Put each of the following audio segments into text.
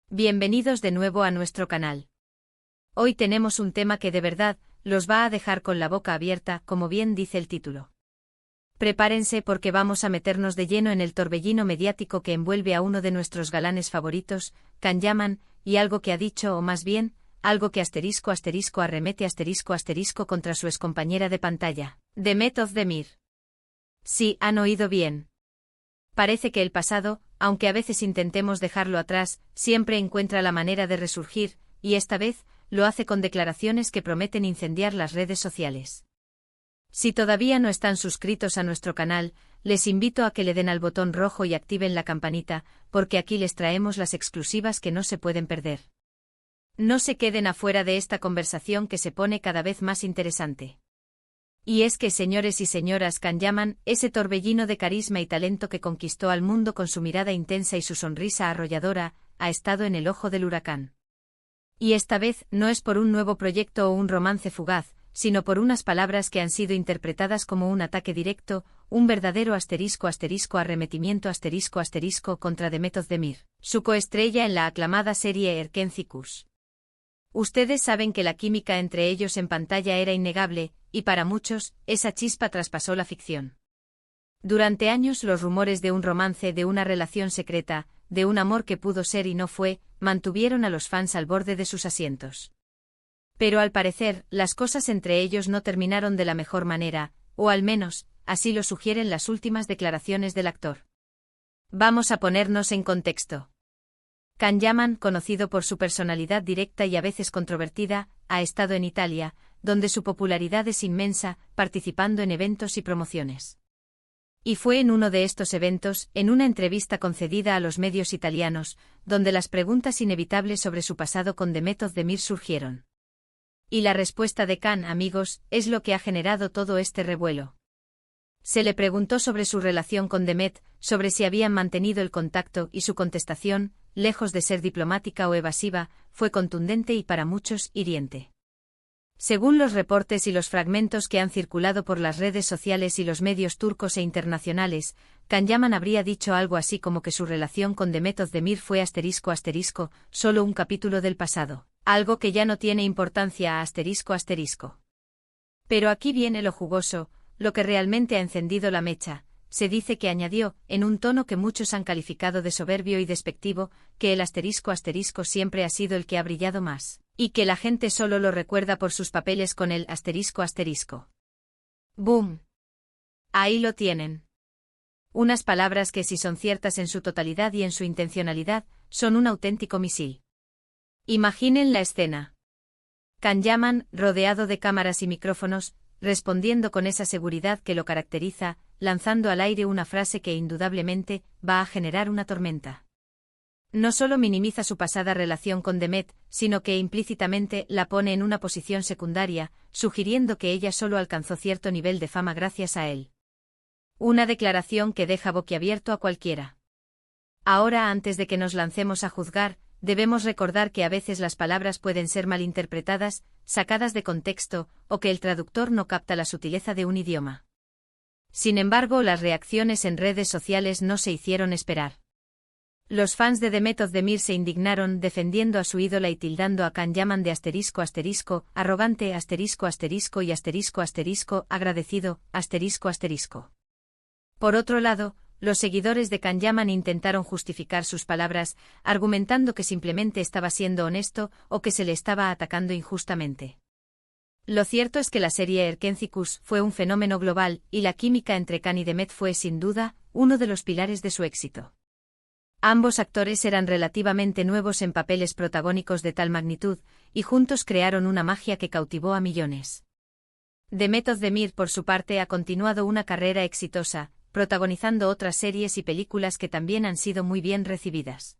Bienvenidos de nuevo a nuestro canal. Hoy tenemos un tema que de verdad los va a dejar con la boca abierta, como bien dice el título. Prepárense porque vamos a meternos de lleno en el torbellino mediático que envuelve a uno de nuestros galanes favoritos, Can Yaman, y algo que ha dicho o más bien, algo que arremete contra su excompañera de pantalla, Demet Özdemir. Sí, han oído bien. Parece que el pasado, aunque a veces intentemos dejarlo atrás, siempre encuentra la manera de resurgir, y esta vez, lo hace con declaraciones que prometen incendiar las redes sociales. Si todavía no están suscritos a nuestro canal, les invito a que le den al botón rojo y activen la campanita, porque aquí les traemos las exclusivas que no se pueden perder. No se queden afuera de esta conversación que se pone cada vez más interesante. Y es que, señores y señoras, Can Yaman, ese torbellino de carisma y talento que conquistó al mundo con su mirada intensa y su sonrisa arrolladora, ha estado en el ojo del huracán. Y esta vez no es por un nuevo proyecto o un romance fugaz, sino por unas palabras que han sido interpretadas como un ataque directo, un verdadero arremetimiento contra Demet Özdemir, su coestrella en la aclamada serie Erkenci Kuş. Ustedes saben que la química entre ellos en pantalla era innegable, y para muchos, esa chispa traspasó la ficción. Durante años los rumores de un romance, de una relación secreta, de un amor que pudo ser y no fue, mantuvieron a los fans al borde de sus asientos. Pero al parecer, las cosas entre ellos no terminaron de la mejor manera, o al menos, así lo sugieren las últimas declaraciones del actor. Vamos a ponernos en contexto. Can Yaman, conocido por su personalidad directa y a veces controvertida, ha estado en Italia, donde su popularidad es inmensa, participando en eventos y promociones. Y fue en uno de estos eventos, en una entrevista concedida a los medios italianos, donde las preguntas inevitables sobre su pasado con Demet Özdemir surgieron. Y la respuesta de Can, amigos, es lo que ha generado todo este revuelo. Se le preguntó sobre su relación con Demet, sobre si habían mantenido el contacto, y su contestación, lejos de ser diplomática o evasiva, fue contundente y para muchos hiriente. Según los reportes y los fragmentos que han circulado por las redes sociales y los medios turcos e internacionales, Can Yaman habría dicho algo así como que su relación con Demet Özdemir fue solo un capítulo del pasado, algo que ya no tiene importancia . Pero aquí viene lo jugoso, lo que realmente ha encendido la mecha. Se dice que añadió, en un tono que muchos han calificado de soberbio y despectivo, que el siempre ha sido el que ha brillado más, y que la gente solo lo recuerda por sus papeles con el ***. ¡Boom! Ahí lo tienen. Unas palabras que, si son ciertas en su totalidad y en su intencionalidad, son un auténtico misil. Imaginen la escena. Can Yaman, rodeado de cámaras y micrófonos, respondiendo con esa seguridad que lo caracteriza, lanzando al aire una frase que indudablemente va a generar una tormenta. No solo minimiza su pasada relación con Demet, sino que implícitamente la pone en una posición secundaria, sugiriendo que ella solo alcanzó cierto nivel de fama gracias a él. Una declaración que deja boquiabierto a cualquiera. Ahora, antes de que nos lancemos a juzgar, debemos recordar que a veces las palabras pueden ser malinterpretadas, sacadas de contexto, o que el traductor no capta la sutileza de un idioma. Sin embargo, las reacciones en redes sociales no se hicieron esperar. Los fans de Demet Özdemir se indignaron defendiendo a su ídola y tildando a Can Yaman de arrogante y agradecido Por otro lado, los seguidores de Can Yaman intentaron justificar sus palabras, argumentando que simplemente estaba siendo honesto o que se le estaba atacando injustamente. Lo cierto es que la serie Erkenci Kuş fue un fenómeno global, y la química entre Can y Demet fue sin duda uno de los pilares de su éxito. Ambos actores eran relativamente nuevos en papeles protagónicos de tal magnitud, y juntos crearon una magia que cautivó a millones. Demet Özdemir, por su parte, ha continuado una carrera exitosa, protagonizando otras series y películas que también han sido muy bien recibidas.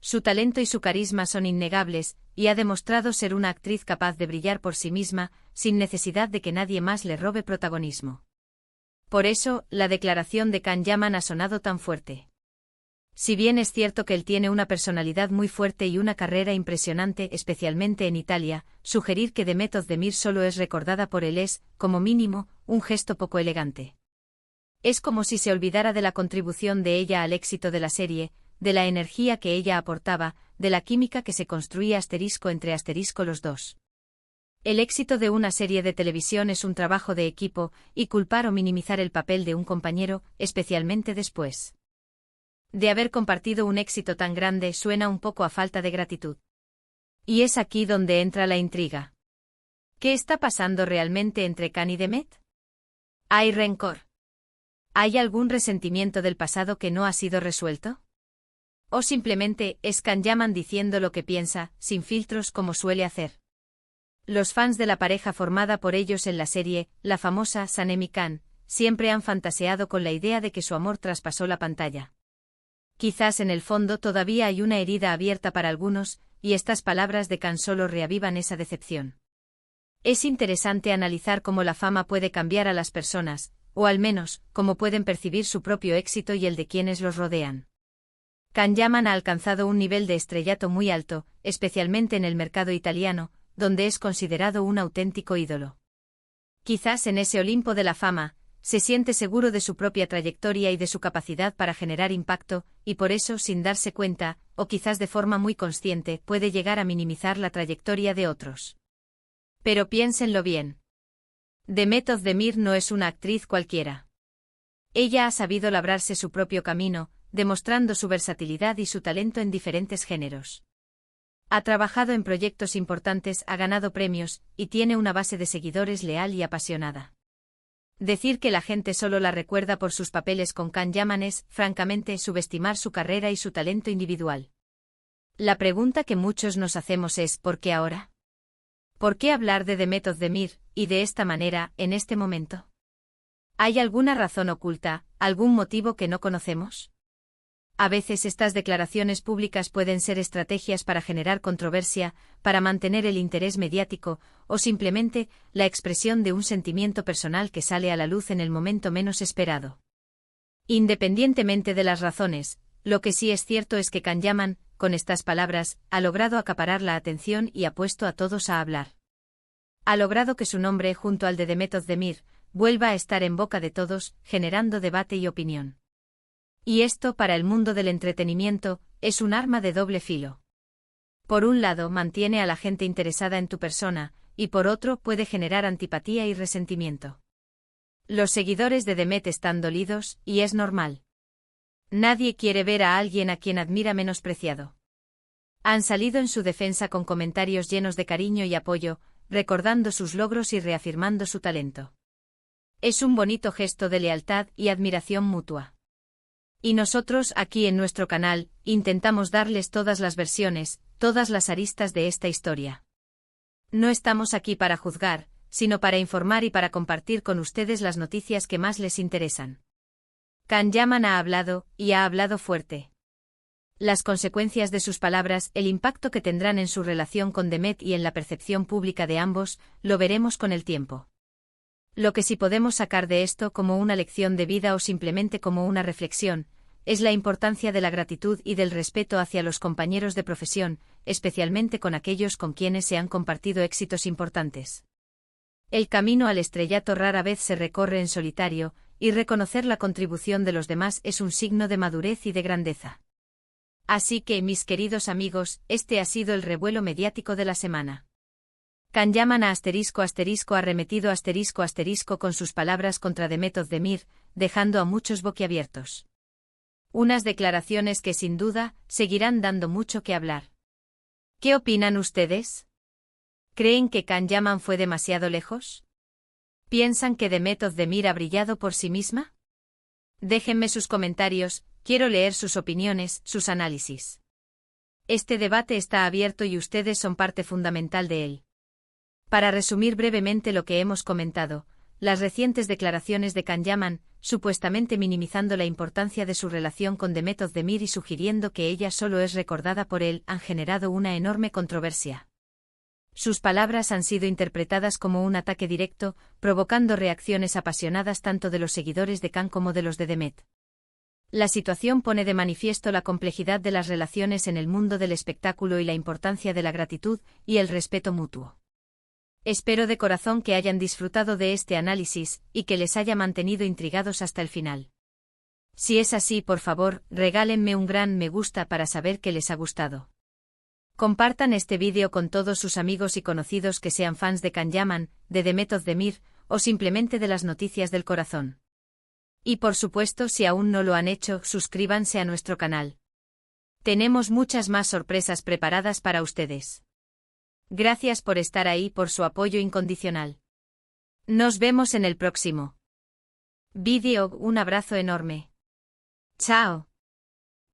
Su talento y su carisma son innegables, y ha demostrado ser una actriz capaz de brillar por sí misma, sin necesidad de que nadie más le robe protagonismo. Por eso, la declaración de Can Yaman ha sonado tan fuerte. Si bien es cierto que él tiene una personalidad muy fuerte y una carrera impresionante, especialmente en Italia, sugerir que Demet Özdemir solo es recordada por él es, como mínimo, un gesto poco elegante. Es como si se olvidara de la contribución de ella al éxito de la serie, de la energía que ella aportaba, de la química que se construía entre los dos. El éxito de una serie de televisión es un trabajo de equipo, y culpar o minimizar el papel de un compañero, especialmente después de haber compartido un éxito tan grande, suena un poco a falta de gratitud. Y es aquí donde entra la intriga. ¿Qué está pasando realmente entre Can y Demet? ¿Hay rencor? ¿Hay algún resentimiento del pasado que no ha sido resuelto? ¿O simplemente es Can Yaman diciendo lo que piensa, sin filtros como suele hacer? Los fans de la pareja formada por ellos en la serie, la famosa Sanem y Can, siempre han fantaseado con la idea de que su amor traspasó la pantalla. Quizás en el fondo todavía hay una herida abierta para algunos, y estas palabras de Can solo reavivan esa decepción. Es interesante analizar cómo la fama puede cambiar a las personas, o al menos, cómo pueden percibir su propio éxito y el de quienes los rodean. Can Yaman ha alcanzado un nivel de estrellato muy alto, especialmente en el mercado italiano, donde es considerado un auténtico ídolo. Quizás en ese Olimpo de la fama, se siente seguro de su propia trayectoria y de su capacidad para generar impacto, y por eso, sin darse cuenta, o quizás de forma muy consciente, puede llegar a minimizar la trayectoria de otros. Pero piénsenlo bien. Demet Özdemir no es una actriz cualquiera. Ella ha sabido labrarse su propio camino, demostrando su versatilidad y su talento en diferentes géneros. Ha trabajado en proyectos importantes, ha ganado premios, y tiene una base de seguidores leal y apasionada. Decir que la gente solo la recuerda por sus papeles con Can Yaman es, francamente, subestimar su carrera y su talento individual. La pregunta que muchos nos hacemos es ¿por qué ahora? ¿Por qué hablar de Demet Özdemir, y de esta manera, en este momento? ¿Hay alguna razón oculta, algún motivo que no conocemos? A veces estas declaraciones públicas pueden ser estrategias para generar controversia, para mantener el interés mediático, o simplemente la expresión de un sentimiento personal que sale a la luz en el momento menos esperado. Independientemente de las razones, lo que sí es cierto es que Can Yaman, con estas palabras, ha logrado acaparar la atención y ha puesto a todos a hablar. Ha logrado que su nombre, junto al de Demet Özdemir, vuelva a estar en boca de todos, generando debate y opinión. Y esto, para el mundo del entretenimiento, es un arma de doble filo. Por un lado, mantiene a la gente interesada en tu persona, y por otro, puede generar antipatía y resentimiento. Los seguidores de Demet están dolidos, y es normal. Nadie quiere ver a alguien a quien admira menospreciado. Han salido en su defensa con comentarios llenos de cariño y apoyo, recordando sus logros y reafirmando su talento. Es un bonito gesto de lealtad y admiración mutua. Y nosotros, aquí en nuestro canal, intentamos darles todas las versiones, todas las aristas de esta historia. No estamos aquí para juzgar, sino para informar y para compartir con ustedes las noticias que más les interesan. Can Yaman ha hablado, y ha hablado fuerte. Las consecuencias de sus palabras, el impacto que tendrán en su relación con Demet y en la percepción pública de ambos, lo veremos con el tiempo. Lo que sí podemos sacar de esto como una lección de vida o simplemente como una reflexión, es la importancia de la gratitud y del respeto hacia los compañeros de profesión, especialmente con aquellos con quienes se han compartido éxitos importantes. El camino al estrellato rara vez se recorre en solitario, y reconocer la contribución de los demás es un signo de madurez y de grandeza. Así que, mis queridos amigos, este ha sido el revuelo mediático de la semana. Can Yaman *** arremetido *** con sus palabras contra Demet Özdemir, dejando a muchos boquiabiertos. Unas declaraciones que sin duda, seguirán dando mucho que hablar. ¿Qué opinan ustedes? ¿Creen que Can Yaman fue demasiado lejos? ¿Piensan que Demet Özdemir ha brillado por sí misma? Déjenme sus comentarios, quiero leer sus opiniones, sus análisis. Este debate está abierto y ustedes son parte fundamental de él. Para resumir brevemente lo que hemos comentado, las recientes declaraciones de Can Yaman, supuestamente minimizando la importancia de su relación con Demet Özdemir y sugiriendo que ella solo es recordada por él, han generado una enorme controversia. Sus palabras han sido interpretadas como un ataque directo, provocando reacciones apasionadas tanto de los seguidores de Can como de los de Demet. La situación pone de manifiesto la complejidad de las relaciones en el mundo del espectáculo y la importancia de la gratitud y el respeto mutuo. Espero de corazón que hayan disfrutado de este análisis y que les haya mantenido intrigados hasta el final. Si es así, por favor, regálenme un gran me gusta para saber que les ha gustado. Compartan este vídeo con todos sus amigos y conocidos que sean fans de Can Yaman, de The Method de Mir, o simplemente de las noticias del corazón. Y por supuesto, si aún no lo han hecho, suscríbanse a nuestro canal. Tenemos muchas más sorpresas preparadas para ustedes. Gracias por estar ahí, por su apoyo incondicional. Nos vemos en el próximo vídeo. Un abrazo enorme. Chao.